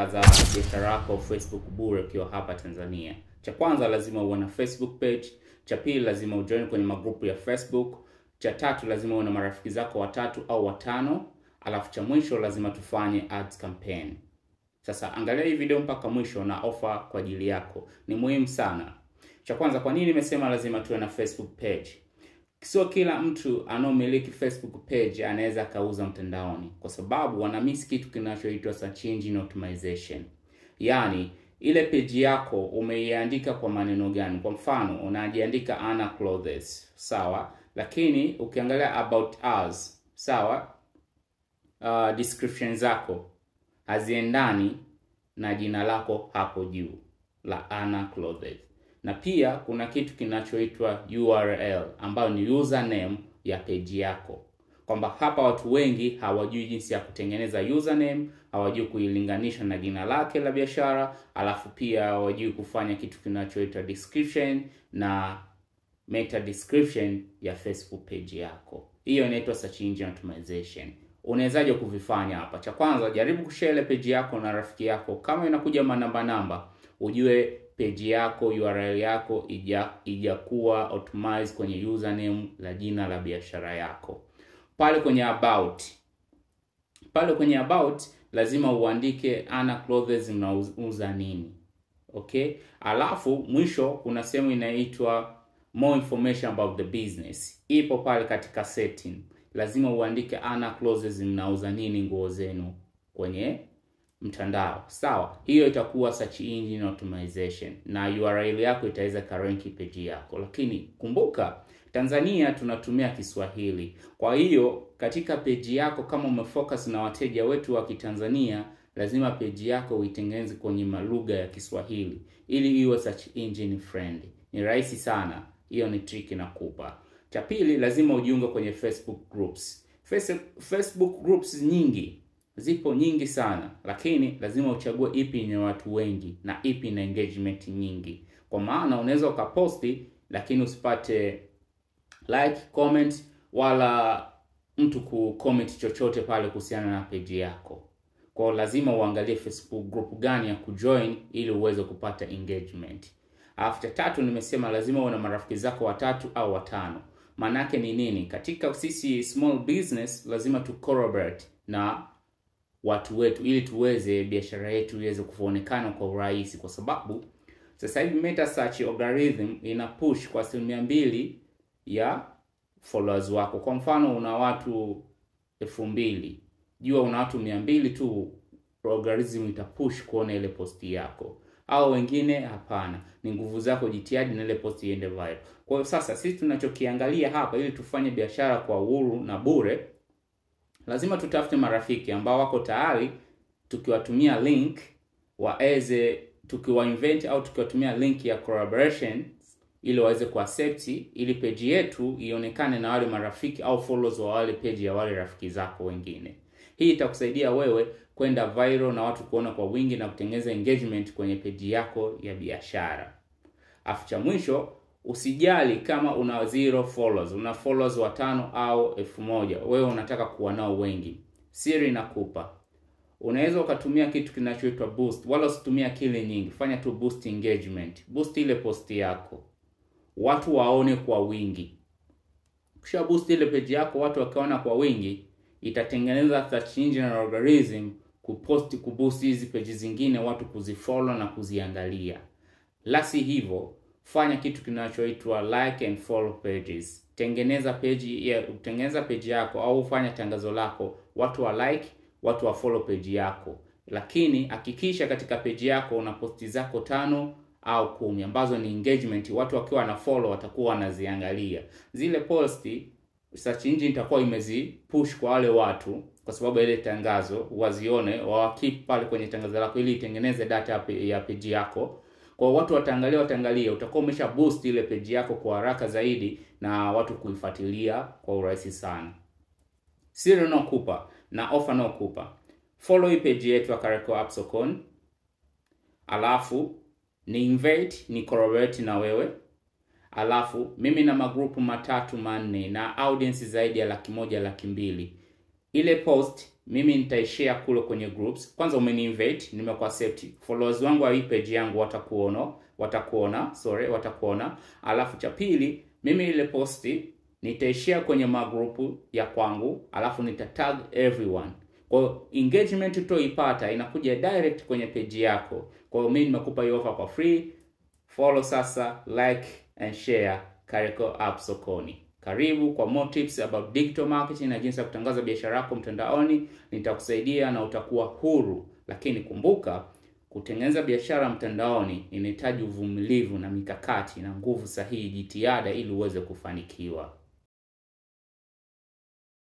za biashara yako Facebook bure ukiwa hapa Tanzania. Cha kwanza lazima uwe na Facebook page, cha pili lazima ujoin kwenye magrupu ya Facebook, cha tatu lazima uwe na marafiki zako 3 au 5, alafu cha mwisho lazima tufanye ads campaign. Sasa angalia hii video mpaka mwisho na offer kwa ajili yako. Ni muhimu sana. Cha kwanza, kwa nini nimesema lazima tuwe na Facebook page? Sio kila mtu anomiliki Facebook page anaweza kauza mtandaoni, kwa sababu wana miss kitu kinachoitwa search engine optimization. Yaani ile page yako umeiandika kwa maneno gani? Kwa mfano unajiandika Anna Clothes, sawa? Lakini ukiangalia about us, sawa? Description zako haziendani na jina lako hapo juu la Anna Clothes. Na pia kuna kitu kinachoitwa URL ambayo ni username ya page yako. Kwamba hapa watu wengi hawajui jinsi ya kutengeneza username, hawajui kuilinganisha na jina lake la biashara, alafu pia hawajui kufanya kitu kinachoitwa description na meta description ya Facebook page yako. Hiyo inaitwa search engine optimization. Unawezaje kuvifanya hapa? Cha kwanza, jaribu kushare page yako na rafiki yako. Kama inakuja namba, ujue page yako, URL yako ijakuwa optimize kwenye username la jina la biashara yako. Pale kwenye about lazima uandike Anna Clothes mnauza nini. Okay? Alafu mwisho kuna sehemu inaitwa more information about the business. Ipo pale katika setting. Lazima uandike Anna Clothes mnauza nini nguo zenu kwenye mtandao. Sawa? Hiyo itakuwa search engine optimization na URL yako itaweza karanki page yako. Lakini kumbuka, Tanzania tunatumia Kiswahili. Kwa hiyo katika page yako, kama umefocus na wateja wetu wa Kitanzania, lazima page yako uitengeneze kwenye lugha ya Kiswahili ili iwe search engine friendly. Ni rahisi sana. Hiyo ni trick nakupa. Cha pili, lazima ujiunge kwenye Facebook groups. Facebook groups zipo nyingi sana, lakini lazima uchague ipi yenye watu wengi na ipi na engagement nyingi. Kwa maana unaweza ukaposti lakini usipate like, comment wala mtu kucomment chochote pale kuhusiana na page yako. Kwa lazima uangalie Facebook group gani ya kujoin ili uweze kupata engagement. After tatu, nimesema lazima uwe na marafiki zako 3 au 5. Maana yake ni nini? Katika sisi small business lazima tu collaborate na watu wetu ili tuweze biashara yetu iweze kuonekana kwa urahisi, kwa sababu sasa hivi meta search algorithm ina push kwa 2% ya followers wako. Kwa mfano una watu 2000, jua una watu 200 tu, algorithm itapush kuona ile posti yako. Au wengine hapana, ni nguvu zako, jitihadi na ile posti iende viral. Kwa hiyo sasa sisi tunachokiangalia hapa, ili tufanye biashara kwa uhuru na bure, lazima tutafute marafiki ambao wako tayari tukiwatumia link tukiwa invent au tukiwatumia link ya collaboration ili waweze kuaccept, ili page yetu ionekane na wale marafiki au followers wa wale page ya wale rafiki zako wengine. Hii itakusaidia wewe kwenda viral na watu kuona kwa wingi na kutengeneza engagement kwenye page yako ya biashara. Cha mwisho, usijali kama una 0 followers, una followers 5 au 1000, wewe unataka kuwa nao wengi. Siri nakupa. Unaweza ukatumia kitu kinachoitwa boost, wala usitumia kile nyingi. Fanya tu boost engagement. Boost ile post yako, watu waone kwa wingi. Kisha boost ile page yako, watu wakaona kwa wingi, itatengeneza search engine algorithm kuboost hizi page zingine, watu kuzifollow na kuziangalia. Lasi hivyo, fanya kitu kinachoitwa like and follow pages. Tengeneza page yako au fanya tangazo lako, watu wa like, watu wa follow page yako. Lakini hakikisha katika page yako una posti zako 5 au 10 ambazo ni engagement, watu wakiwa na follow watakuwa wanaziangalia. Zile posti search engine itakuwa imezipush kwa wale watu, kwa sababu ile tangazo wazione, keep pale kwenye tangazo lako ili itengeneze data ya page yako. Kwa watu wataangalia, utakuwa umesha boost ile page yako kwa haraka zaidi na watu kuifuatilia kwa urahisi sana. Siri nakupa na offer nakupa. Follow hii page yetu ya Kariakoo Upsocon. Alafu ni invite, ni collaborate na wewe. Alafu mimi na magrupu 3-4 na audience zaidi ya 100,000-200,000. Ile post mimi nitaishare kule kwenye groups. Kwanza umeni-invite, nimekuaccept. Followers wangu wa hii page yangu watakuona. Alafu cha pili, mimi ile posti nitaishare kwenye magrupu ya kwangu, alafu nitatag everyone. Kwa engagement utoipata inakuja direct kwenye page yako. Kwa hiyo mimi nimekupa hiyo offer kwa free. Follow sasa, like and share Kharico App Sokoni. Karibu kwa more tips about digital marketing na jinsi ya kutangaza biashara yako mtandaoni. Nitakusaidia na utakuwa huru. Lakini kumbuka, kutengeneza biashara mtandaoni inahitaji uvumilivu na mikakati na nguvu sahihi, jitihada ili uweze kufanikiwa.